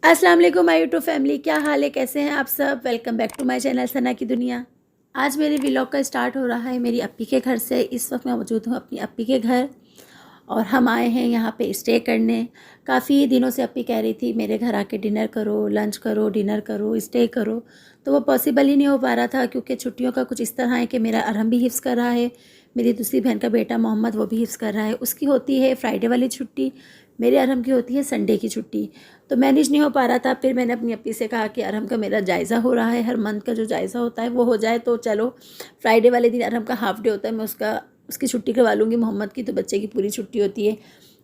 अस्सलाम वालेकुम my YouTube family, क्या हाल है, कैसे हैं आप सब। Welcome back to my channel Sana की दुनिया। आज मेरे व्लॉग का स्टार्ट हो रहा है मेरी अप्पी के घर से। इस वक्त मैं मौजूद हूँ अपनी अप्पी के घर और हम आए हैं यहाँ पे स्टे करने। काफ़ी दिनों से अप्पी कह रही थी मेरे घर आके डिनर करो, लंच करो, डिनर करो, स्टे करो, तो वो पॉसिबल ही नहीं हो पा रहा था क्योंकि छुट्टियों का कुछ इस तरह है कि मेरा अरहम भी हिफ्ज़ कर रहा है, मेरी दूसरी बहन का बेटा मोहम्मद वो भी हिफ्ज़ कर रहा है। उसकी होती है फ्राइडे वाली छुट्टी, मेरे अरहम की होती है संडे की छुट्टी, तो मैनेज नहीं हो पा रहा था। फिर मैंने अपनी अप्पी से कहा कि अरहम का मेरा जायज़ा हो रहा है, हर मंथ का जो जायज़ा होता है वो हो जाए, तो चलो फ्राइडे वाले दिन अरहम का हाफ़ डे होता है, मैं उसकी छुट्टी करवा लूँगी मोहम्मद की, तो बच्चे की पूरी छुट्टी होती है।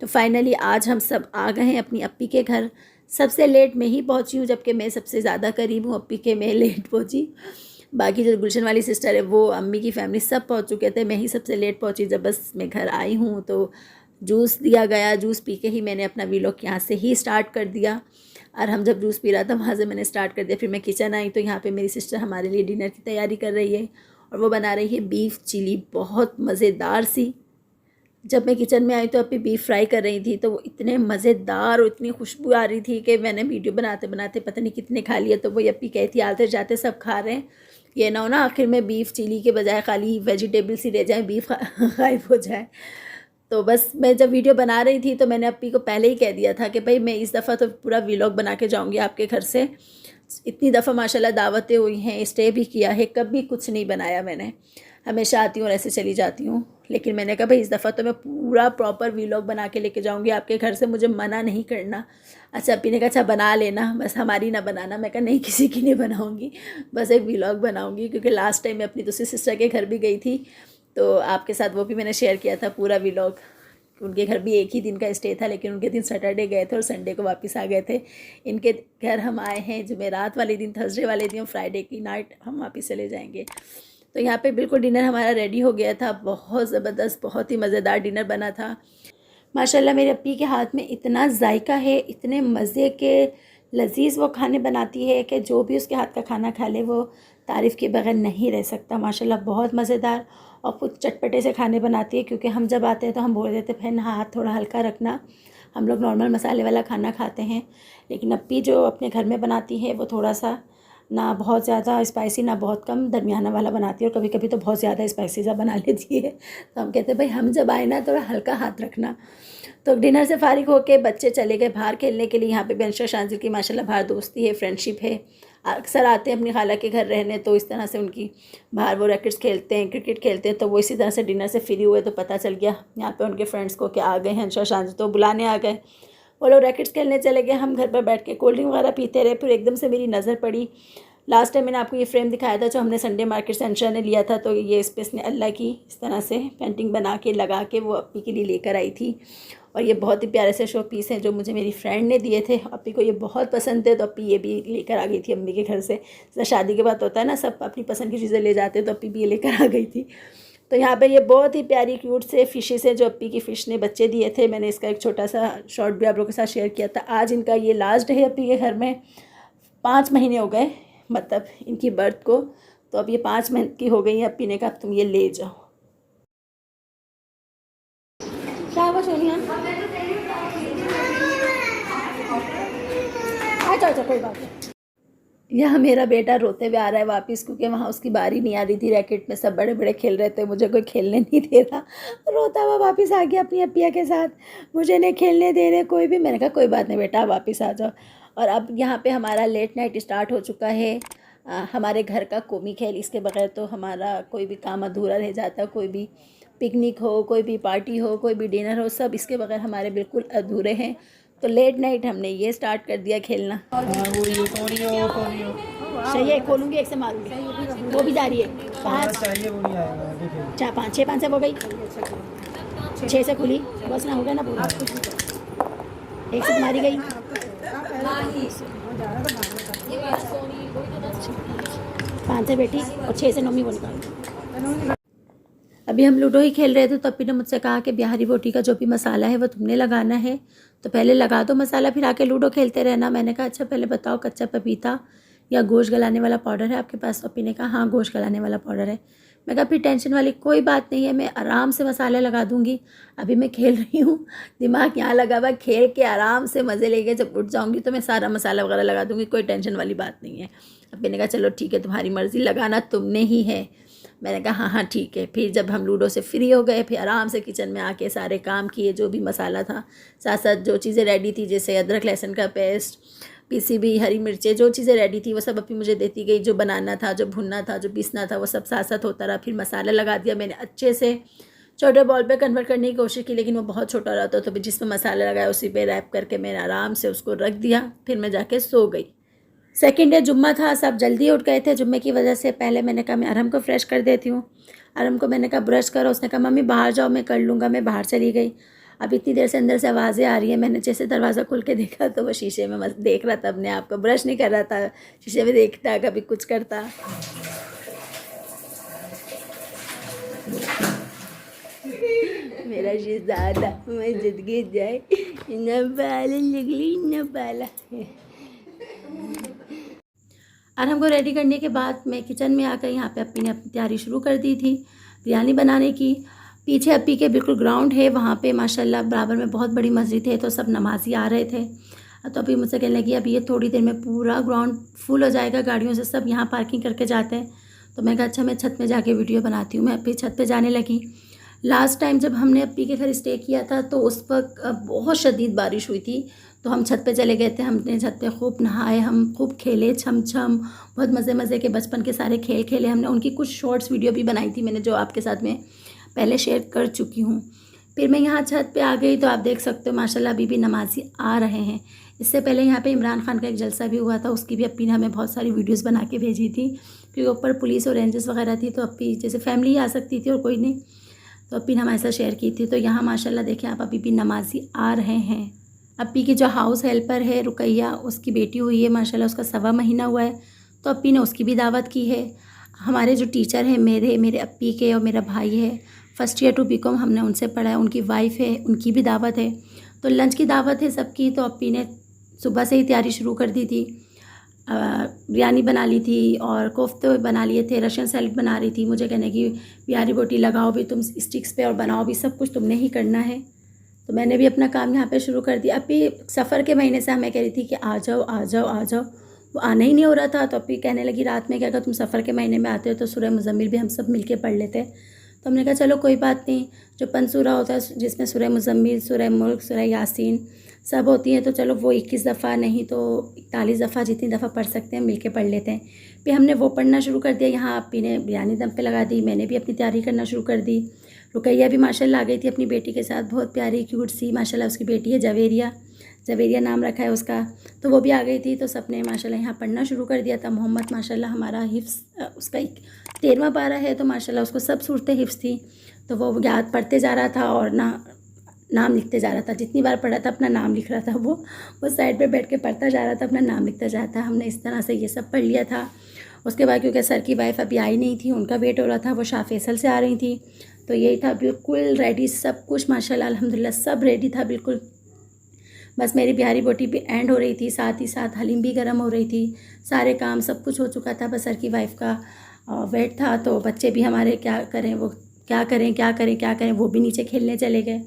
तो फाइनली आज हम सब आ गए हैं अपनी अप्पी के घर। सबसे लेट मैं ही पहुँची हूँ, जबकि मैं सबसे ज़्यादा करीब हूँ अप्पी के, मैं लेट पहुँची। बाकी जो गुलशन वाली सिस्टर है वो, अम्मी की फैमिली सब पहुँच चुके थे, मैं ही सबसे लेट पहुँची। जब बस मैं घर आई हूँ तो जूस दिया गया, जूस पी के ही मैंने अपना व्लॉग यहाँ से ही स्टार्ट कर दिया। और हम जब जूस पी रहा था वहाँ से मैंने स्टार्ट कर दिया। फिर मैं किचन आई तो यहाँ पे मेरी सिस्टर हमारे लिए डिनर की तैयारी कर रही है और वो बना रही है बीफ चिली, बहुत मज़ेदार सी। जब मैं किचन में आई तो अभी बीफ फ्राई कर रही थी, तो वो इतने मज़ेदार और इतनी खुशबू आ रही थी कि मैंने वीडियो बनाते बनाते पता नहीं कितने खा लिया। तो वो अप्पी कही थी आते जाते सब खा रहे हैं, ये ना हो ना आखिर में बीफ चिली के बजाय खाली वेजिटेबल्स ही रह जाए, बीफ गायब हो जाए। तो बस मैं जब वीडियो बना रही थी तो मैंने अप्पी को पहले ही कह दिया था कि भाई मैं इस दफ़ा तो पूरा व्लॉग बना के जाऊँगी आपके घर से। इतनी दफ़ा माशाल्लाह दावतें हुई हैं, स्टे भी किया है, कभी कुछ नहीं बनाया मैंने, हमेशा आती हूँ और ऐसे चली जाती हूँ। लेकिन मैंने कहा भाई इस दफ़ा तो मैं पूरा प्रॉपर व्लॉग बना के लेके जाऊँगी आपके घर से, मुझे मना नहीं करना। अच्छा अप्पी ने कहा अच्छा बना लेना, बस हमारी ना बनाना। मैं कहा नहीं किसी की नहीं बनाऊँगी, बस एक व्लॉग बनाऊँगी, क्योंकि लास्ट टाइम मैं अपनी दूसरी सिस्टर के घर भी गई थी तो आपके साथ वो भी मैंने शेयर किया था पूरा व्लॉग। उनके घर भी एक ही दिन का स्टे था, लेकिन उनके दिन सैटरडे गए थे और संडे को वापस आ गए थे। इनके घर हम आए हैं जुमेरात वाले दिन, थर्सडे वाले दिन, फ्राइडे की नाइट हम वापस चले जाएंगे। तो यहाँ पे बिल्कुल डिनर हमारा रेडी हो गया था, बहुत ज़बरदस्त, बहुत ही मज़ेदार डिनर बना था। माशाल्लाह मेरे अप्पी के हाथ में इतना जायका है, इतने मज़े के लजीज़ वो खाने बनाती है कि जो भी उसके हाथ का खाना खा ले वो तारीफ़ के बगैर नहीं रह सकता। माशाल्लाह बहुत मज़ेदार और कुछ चटपटे से खाने बनाती है, क्योंकि हम जब आते हैं तो हम बोल देते बहन हाथ थोड़ा हल्का रखना, हम लोग नॉर्मल मसाले वाला खाना खाते हैं। लेकिन अप्पी जो अपने घर में बनाती है वो थोड़ा सा ना बहुत ज़्यादा स्पाइसी ना बहुत कम, दरमियाना वाला बनाती है, और कभी कभी तो बहुत ज़्यादा स्पाइसी सा बना लेती है। तो हम कहते हैं भाई हम जब आए ना थोड़ा हल्का हाथ रखना। तो डिनर से फारिग होके बच्चे चले गए बाहर खेलने के लिए। यहाँ पे बेंशा शांजिल की माशाल्लाह बाहर दोस्ती है, फ्रेंडशिप है, अक्सर आते हैं अपनी खाला के घर रहने, तो इस तरह से उनकी बाहर वो रैकेट्स खेलते हैं, क्रिकेट खेलते हैं। तो वो इसी तरह से डिनर से फ्री हुए तो पता चल गया यहाँ पे उनके फ्रेंड्स को कि आ गए हैं अंशा शांजिल, तो बुलाने आ गए। वो लोग रैकेट्स खेलने चले गए, हम घर पर बैठ के कोल्ड ड्रिंक वगैरह पीते रहे। फिर एकदम से मेरी नज़र पड़ी, लास्ट टाइम मैंने आपको ये फ्रेम दिखाया था जो हमने संडे मार्केट से अंशा ने लिया था, तो ये इस पर इसने अल्लाह की इस तरह से पेंटिंग बना के लगा के वो अप्पी के लिए लेकर आई थी। और ये बहुत ही प्यारे से शो पीस हैं जो मुझे मेरी फ्रेंड ने दिए थे, अप्पी को ये बहुत पसंद थे, तो अप्पी ये भी लेकर आ गई थी अम्मी के घर से। जैसे शादी के बाद होता है ना सब अपनी पसंद की चीज़ें ले जाते हैं, तो अप्पी भी ये लेकर आ गई थी। तो यहाँ पे ये बहुत ही प्यारी क्यूट से फिशेस हैं जो अप्पी की फ़िश ने बच्चे दिए थे। मैंने इसका एक छोटा सा शॉर्ट भी आप लोगों के साथ शेयर किया था। आज इनका ये लास्ट डे है अप्पी के घर में, 5 महीने हो गए मतलब इनकी बर्थ को, तो अब ये 5 महीने की हो गई है। अप्पी ने कहा तुम ये ले जाओ। क्या हुआ सोनिया? अच्छा कोई बात नहीं। यहाँ मेरा बेटा रोते हुए आ रहा है वापस, क्योंकि वहाँ उसकी बारी नहीं आ रही थी, रैकेट में सब बड़े बड़े खेल रहे थे, मुझे कोई खेलने नहीं दे रहा, रोता हुआ वापस आ गया अपनी अप्पिया के साथ, मुझे नहीं खेलने दे रहे कोई भी। मैंने कहा कोई बात नहीं बेटा वापस आ जाओ। और अब यहाँ पे हमारा लेट नाइट स्टार्ट हो चुका है। हमारे घर का कौमी खेल, इसके बगैर तो हमारा कोई भी काम अधूरा रह जाता, कोई भी पिकनिक हो, कोई भी पार्टी हो, कोई भी डिनर हो, सब इसके बगैर हमारे बिल्कुल अधूरे हैं। तो लेट नाइट हमने ये स्टार्ट कर दिया खेलना। सही है, खोलूँगी एक से मारूंगी, वो भी जा रही है 5 4 5 6 5 से हो गई, 6 से खुली, बस ना हो गया ना पूरा, एक से मारी गई, 5 से बेटी और 6 से नौमी वो निकाल। अभी हम लूडो ही खेल रहे थे तो अप्पी ने मुझसे कहा कि बिहारी बोटी का जो भी मसाला है वो तुमने लगाना है, तो पहले लगा दो मसाला फिर आके लूडो खेलते रहना। मैंने कहा अच्छा पहले बताओ कच्चा पपीता या गोश्त गलाने वाला पाउडर है आपके पास? अप्पी ने कहा हाँ गोश्त गलाने वाला पाउडर है। मैं कहा फिर टेंशन वाली कोई बात नहीं है, मैं आराम से मसाले लगा दूँगी, अभी मैं खेल रही हूँ, दिमाग यहाँ लगा हुआ, खेल के आराम से मज़े लेके जब उठ जाऊँगी तो मैं सारा मसाला वगैरह लगा दूँगी, कोई टेंशन वाली बात नहीं है। अब मैंने कहा चलो ठीक है, तुम्हारी मर्ज़ी, लगाना तुमने ही है। मैंने कहा हाँ हाँ ठीक है। फिर जब हम लूडो से फ्री हो गए, फिर आराम से किचन में आके सारे काम किए, जो भी मसाला था, साथ साथ जो चीज़ें रेडी थी, जैसे अदरक लहसुन का पेस्ट, पीसी हरी मिर्चें, जो चीज़ें रेडी थी वो सब अपनी मुझे देती गई, जो बनाना था, जो भुनना था, जो पीसना था, वो सब साथ साथ होता रहा। फिर मसाला लगा दिया मैंने अच्छे से, छोटे बॉल पे कन्वर्ट करने की कोशिश की, लेकिन वो बहुत छोटा रहता, तो जिसमें मसाला लगाया उसी पे रैप करके मैंने आराम से उसको रख दिया। फिर मैं जाके सो गई। सेकेंड डे जुम्मा था, सब जल्दी उठ गए थे जुम्मे की वजह से। पहले मैंने कहा मैं अरहम को फ्रेश कर देती हूँ, अरहम को मैंने कहा ब्रश करो, उसने कहा मम्मी बाहर जाओ मैं कर लूँगा। मैं बाहर चली गई। अब इतनी देर से अंदर से आवाज़ें आ रही है, मैंने जैसे दरवाज़ा खोल के देखा तो वो शीशे में देख रहा था अपने आप को, ब्रश नहीं कर रहा था, शीशे में देखता, कभी कुछ करता। मेरा शहजादा मस्जिद गिर जाए, न बाला लगली न बाला। और हमको रेडी करने के बाद मैं किचन में आकर यहाँ पे अपनी ने अपनी तैयारी शुरू कर दी थी बिरयानी बनाने की। पीछे अपी के बिल्कुल ग्राउंड है, वहाँ पे माशाल्लाह बराबर में बहुत बड़ी मस्जिद है, तो सब नमाजी आ रहे थे। तो अभी मुझसे कहने लगी अभी ये थोड़ी देर में पूरा ग्राउंड फुल हो जाएगा गाड़ियों से, सब यहाँ पार्किंग करके जाते हैं। तो मैं कहा अच्छा मैं छत में जाके वीडियो बनाती हूँ। मैं अपनी छत पर जाने लगी। लास्ट टाइम जब हमने अपी के घर स्टे किया था तो उस वक्त बहुत शदीद बारिश हुई थी, तो हम छत पे चले गए थे। हमने छत पे खूब नहाए, हम खूब खेले, छम छम, बहुत मज़े के बचपन के सारे खेल खेले हमने। उनकी कुछ शॉर्ट्स वीडियो भी बनाई थी मैंने, जो आपके साथ में पहले शेयर कर चुकी हूँ। फिर मैं यहाँ छत पे आ गई तो आप देख सकते हो माशाल्लाह अभी भी नमाजी आ रहे हैं। इससे पहले यहाँ पे इमरान खान का एक जलसा भी हुआ था, उसकी भी अपी ने हमें बहुत सारी वीडियोस बना के भेजी थी, क्योंकि ऊपर पुलिस और रेंजर्स वगैरह थी, तो अपी जैसे फैमिली आ सकती थी और कोई नहीं, तो अपी ने हमारे साथ शेयर की थी। तो यहाँ माशाल्लाह देखिए आप अभी भी नमाजी आ रहे हैं। अपी की जो हाउस हेल्पर है रुकैया, उसकी बेटी हुई है माशाल्लाह, उसका 1.25 महीना हुआ है, तो अपी ने उसकी भी दावत की है। हमारे जो टीचर हैं मेरे अपी के और मेरा भाई है, फर्स्ट ईयर 2 बीकॉम हमने उनसे पढ़ा है, उनकी वाइफ है, उनकी भी दावत है। तो लंच की दावत है सबकी, तो अपी ने सुबह से ही तैयारी शुरू कर दी थी। बिरयानी बना ली थी और कोफ्ते बना लिए थे, रशियन सैलेड बना रही थी। मुझे कहने की बिहारी बोटी लगाओ भी तुम स्टिक्स पे और बनाओ भी, सब कुछ तुमने ही करना है। तो मैंने भी अपना काम यहाँ पे शुरू कर दिया। अभी सफ़र के महीने से हमें कह रही थी कि आ जाओ आ जाओ आ जाओ, वो आना ही नहीं हो रहा था। तो अभी कहने लगी रात में कि अगर तुम सफ़र के महीने में आते हो तो सूरह मुज़म्मिल भी हम सब मिल के पढ़ लेते। तो हमने कहा चलो कोई बात नहीं, जो पंसूरा होता है जिसमें सूरह मुज़म्मिल, सूरह मुल्क, सूरह यासीन सब होती हैं, तो चलो वो 21 दफ़ा नहीं तो 41 दफ़ा जितनी दफ़ा पढ़ सकते हैं मिल के पढ़ लेते हैं। फिर हमने वो पढ़ना शुरू कर दिया। यहाँ अपी ने बिरयानी दम पे लगा दी, मैंने भी अपनी तैयारी करना शुरू कर दी। रुकैया भी माशाल्लाह आ गई थी अपनी बेटी के साथ, बहुत प्यारी क्यूट सी माशाल्लाह, उसकी बेटी है जवेरिया नाम रखा है उसका, तो वो भी आ गई थी। तो सबने माशाल्लाह यहाँ पढ़ना शुरू कर दिया था। मोहम्मद माशाल्लाह हमारा हिफ्स उसका 13वां पारा है, तो माशाल्लाह उसको सब सूरतें हिफ्स थी, तो वो याद पढ़ते जा रहा था और नाम लिखते जा रहा था। जितनी बार पढ़ा था अपना नाम लिख रहा था, वो साइड पे बैठ के पढ़ता जा रहा था, अपना नाम लिखता जा रहा था। हमने इस तरह से ये सब पढ़ लिया था। उसके बाद क्योंकि सर की वाइफ अभी आई नहीं थी, उनका वेट हो रहा था, वो शाह फैसल से आ रही थी, तो यही था बिल्कुल रेडी सब कुछ माशाल्लाह अल्हम्दुलिल्लाह सब रेडी था बिल्कुल। बस मेरी बिहारी बोटी भी एंड हो रही थी, साथ ही साथ हलीम भी गर्म हो रही थी, सारे काम सब कुछ हो चुका था। बस सर की वाइफ का वेट था, तो बच्चे भी हमारे क्या करें वो भी नीचे खेलने चले गए।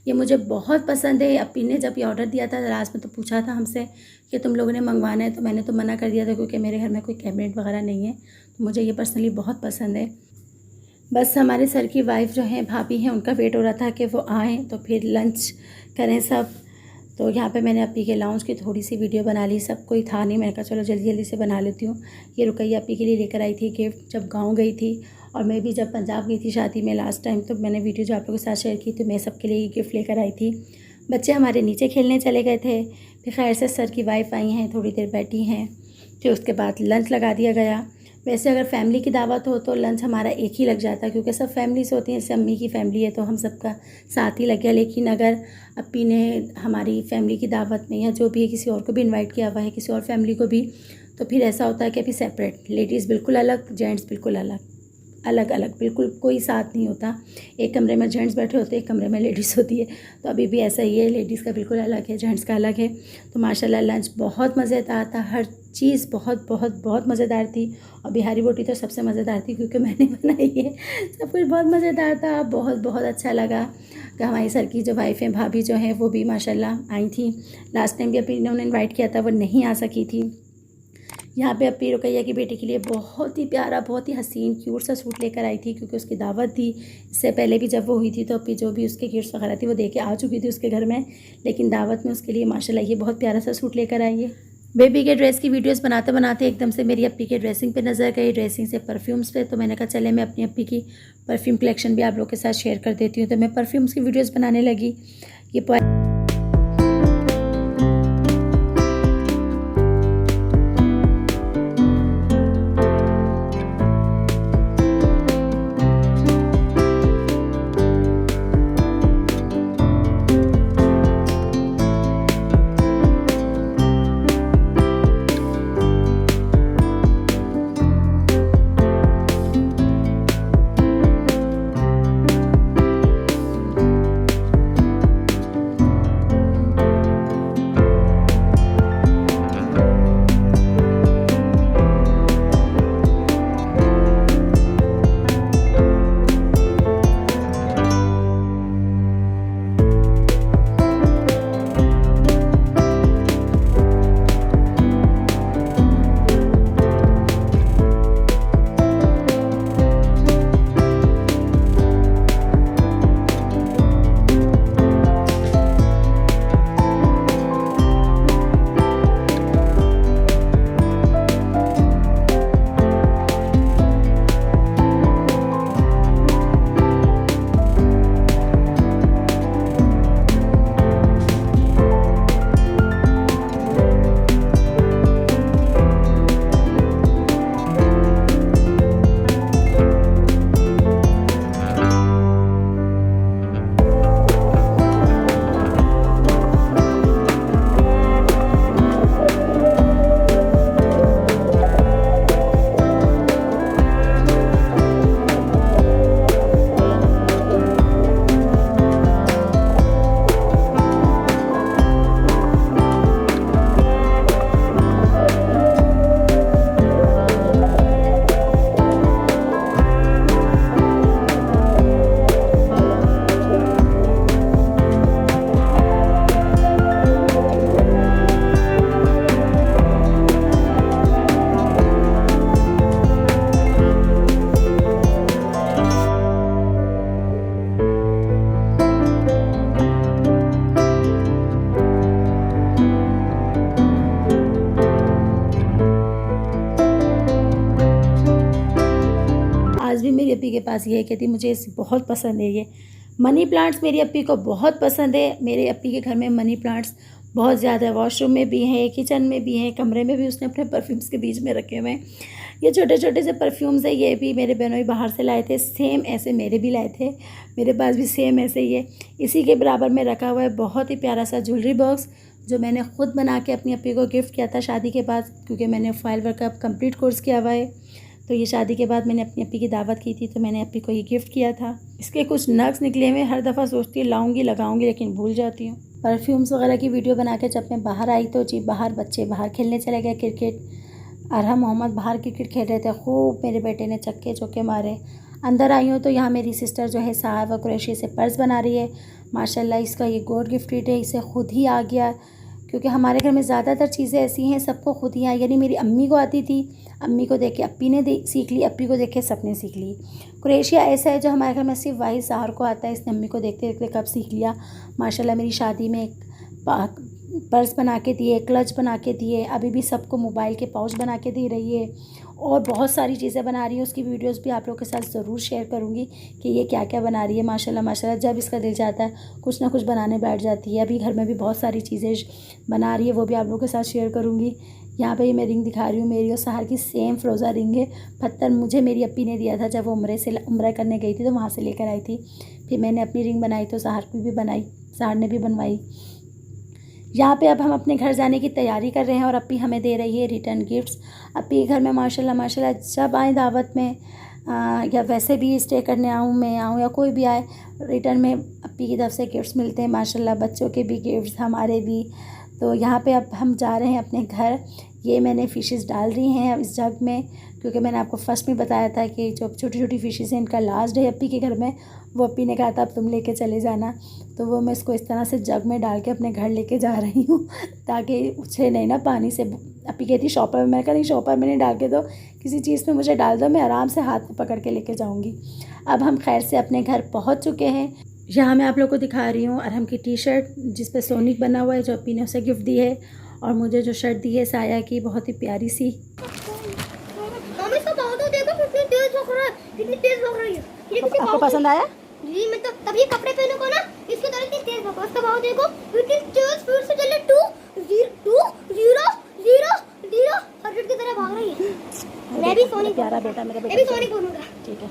ये मुझे बहुत पसंद है। अपी ने जब ये ऑर्डर दिया था लास्ट में तो पूछा था हमसे कि तुम लोगों ने मंगवाना है, तो मैंने तो मना कर दिया था क्योंकि मेरे घर में कोई कैबिनेट वगैरह नहीं है, तो मुझे ये पर्सनली बहुत पसंद है। बस हमारे सर की वाइफ जो हैं भाभी हैं, उनका वेट हो रहा था कि वो आएँ तो फिर लंच करें सब। तो यहाँ पे मैंने अपी के लाउंज की थोड़ी सी वीडियो बना ली, सब कोई था नहीं, मैंने कहा चलो जल्दी जल्दी से बना लेती हूँ। ये रुकैया अपी के लिए लेकर आई थी गिफ्ट जब गाँव गई थी, और मैं भी जब पंजाब गई थी शादी में लास्ट टाइम, तो मैंने वीडियो जो आप लोगों के साथ शेयर की, तो मैं सबके लिए गिफ्ट लेकर आई थी। बच्चे हमारे नीचे खेलने चले गए थे। फिर खैर से सर की वाइफ आई हैं, थोड़ी देर बैठी हैं, फिर उसके बाद लंच लगा दिया गया। वैसे अगर फैमिली की दावत हो तो लंच हमारा एक ही लग जाता है, क्योंकि सब फैमिली से होती हैं। जैसे अम्मी की फैमिली है तो हम सबका साथ ही लग गया। लेकिन अगर अपी ने हमारी फैमिली की दावत में या जो भी है किसी और को भी इनवाइट किया हुआ है, किसी और फैमिली को भी, तो फिर ऐसा होता है कि अभी सेपरेट, लेडीज़ बिल्कुल अलग, जेंट्स बिल्कुल अलग। अलग अलग, बिल्कुल कोई साथ नहीं होता। एक कमरे में जेंट्स बैठे होते हैं, एक कमरे में लेडीज़ होती है। तो अभी भी ऐसा ही है, लेडीज़ का बिल्कुल अलग है, जेंट्स का अलग है। तो माशाल्लाह लंच बहुत मज़ेदार था, हर चीज़ बहुत बहुत बहुत मज़ेदार थी। और बिहारी बोटी तो सबसे मज़ेदार थी क्योंकि मैंने बनाई है। सब कुछ बहुत मज़ेदार था, बहुत बहुत अच्छा लगा कि हमारी सर की जो वाइफ हैं, भाभी जो हैं, वो भी माशाल्लाह आई थी। लास्ट टाइम भी अपनी इन्होंने इन्वाइट किया था, वो नहीं आ सकी थी। यहाँ पे अपनी रुकैया की बेटी के लिए बहुत ही प्यारा, बहुत ही हसीन क्यूट सा सूट लेकर आई थी क्योंकि उसकी दावत थी। इससे पहले भी जब वो हुई थी तो अपनी जो भी उसके गिफ्ट्स वगैरह थी वो दे के आ चुकी थी उसके घर में, लेकिन दावत में उसके लिए माशाल्लाह ये बहुत प्यारा सा सूट लेकर आई है। बेबी के ड्रेस की वीडियोस बनाते बनाते एकदम से मेरी अपी के ड्रेसिंग पे नज़र गई, ड्रेसिंग से परफ्यूम्स पे। तो मैंने कहा चले मैं अपनी अपी की परफ्यूम कलेक्शन भी आप लोग के साथ शेयर कर देती हूँ। तो मैं परफ्यूम्स की वीडियोज़ बनाने लगी। ये आज भी मेरी अपी के पास ये है, कहती मुझे बहुत पसंद है ये मनी प्लांट्स। मेरी अपी को बहुत पसंद है। मेरे अपी के घर में मनी प्लांट्स बहुत ज़्यादा है, वॉशरूम में भी हैं, किचन में भी हैं, कमरे में भी उसने अपने परफ्यूम्स के बीच में रखे हुए हैं। ये छोटे छोटे से परफ्यूम्स है, ये भी मेरे बहनों ही बाहर से लाए थे, सेम ऐसे मेरे भी लाए थे, मेरे पास भी सेम ऐसे ही है। इसी के बराबर में रखा हुआ है बहुत ही प्यारा सा ज्वेलरी बॉक्स जो मैंने ख़ुद बना के अपनी अपी को गिफ्ट किया था शादी के बाद, क्योंकि मैंने फॉइल वर्क का कंप्लीट कोर्स किया हुआ है। तो ये शादी के बाद मैंने अपनी अपी की दावत की थी तो मैंने अपी को ये गिफ्ट किया था। इसके कुछ नग्स निकले हुए, हर दफ़ा सोचती हूँ लाऊंगी लगाऊंगी लेकिन भूल जाती हूँ। परफ्यूम्स वगैरह की वीडियो बना के जब मैं बाहर आई तो जी बाहर बच्चे बाहर खेलने चले गए क्रिकेट। अरहम मोहम्मद बाहर क्रिकेट खेल रहे थे, खूब मेरे बेटे ने चक्के चौके मारे। अंदर आई हूँ तो यहाँ मेरी सिस्टर जो है साहब कुरैशी से पर्स बना रही है। माशाल्लाह इसका ये गॉड गिफ्टेड है, इसे खुद ही आ गया, क्योंकि हमारे घर में ज़्यादातर चीज़ें ऐसी हैं सबको खुद ही आई। यानी मेरी अम्मी को आती थी, अम्मी को देख के अपी ने सीख ली, अपी को देख के सबने सीख ली। कुरैशिया ऐसा है जो हमारे घर में सिर्फ वाहिद साहर को आता है, इसने अम्मी को देखते देखते कब सीख लिया। माशाल्लाह मेरी शादी में पर्स बना के दिए, क्लच बना के दिए, अभी भी सबको मोबाइल के पाउच बना के दे रही है और बहुत सारी चीज़ें बना रही है। उसकी वीडियोस भी आप लोग के साथ ज़रूर शेयर करूँगी कि ये क्या क्या बना रही है। माशाल्लाह माशाल्लाह जब इसका दिल चाहता है कुछ ना कुछ बनाने बैठ जाती है। अभी घर में भी बहुत सारी चीज़ें बना रही है, वो भी आप लोग के साथ शेयर करूँगी। यहाँ पे मैं रिंग दिखा रही हूँ, मेरी और सहर की सेम फ़िरोज़ा रिंग है। पत्थर मुझे मेरी अपी ने दिया था जब वो उम्रा करने गई थी तो वहाँ से लेकर आई थी। फिर मैंने अपनी रिंग बनाई तो सहर की भी बनाई, सहर ने भी बनवाई। यहाँ पे अब हम अपने घर जाने की तैयारी कर रहे हैं और अपी हमें दे रही है रिटर्न गिफ्ट्स। अपी घर में माशाल्लाह माशाल्लाह जब आए दावत में या वैसे भी स्टे करने मैं आऊँ या कोई भी आए, रिटर्न में अप्पी की तरफ से गिफ्ट्स मिलते हैं माशाल्लाह, बच्चों के भी गिफ्ट्स, हमारे भी। तो यहाँ पे अब हम जा रहे हैं अपने घर। ये मैंने फ़िशेस डाल रही हैं अब इस जग में, क्योंकि मैंने आपको फर्स्ट में बताया था कि जो छोटी छोटी फ़िशेस हैं इनका लास्ट है अप्पी के घर में। वो अप्पी ने कहा था अब तुम लेके चले जाना, तो वो मैं इसको इस तरह से जग में डाल के अपने घर लेके जा रही हूँ ताकि उछले नहीं ना पानी से। अप्पी कहती शॉपर में, मैं कहा नहीं शॉपर में नहीं डाल के दो, किसी चीज़ में मुझे डाल दो, मैं आराम से हाथ में पकड़ के लेके जाऊँगी। अब हम खैर से अपने घर पहुँच चुके हैं। यहाँ मैं आप लोगों को दिखा रही हूँ अरहम की टी शर्ट जिस पे सोनिक बना हुआ है, जो अप्पी ने उसे गिफ्ट दी है। और मुझे जो शर्ट दी है साया की, बहुत ही प्यारी सी। आपको पसंद आया? जी मैं तो तभी कपड़े पहनूं को ना, इसके तरह इतनी तेज भगा, उसका भाव देखो, इतनी तेज स्पीड से चले 100 की तरह भाग रही है। मैं भी सोनिक प्यारा बेटा, मेरा बेटा मैं भी सोनिक बनूंगा। ठीक है।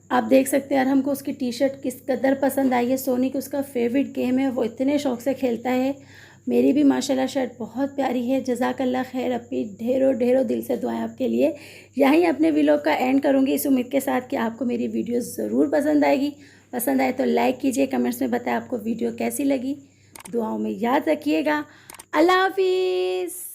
आप देख सकते हैं अरहम को उसकी टी शर्ट किस कदर पसंद आई है। सोनिक उसका फेवरेट गेम है, वो इतने शौक़ से खेलता है। मेरी भी माशाल्लाह शर्ट बहुत प्यारी है। जज़ाकल्लाह खैर अप्पी, ढेरों ढेरों दिल से दुआएं आपके लिए। यहीं अपने व्लॉग का एंड करूँगी इस उम्मीद के साथ कि आपको मेरी वीडियो ज़रूर पसंद आएगी। पसंद आए तो लाइक कीजिए, कमेंट्स में बताएं आपको वीडियो कैसी लगी। दुआओं में याद रखिएगा। अल्लाह हाफिज़।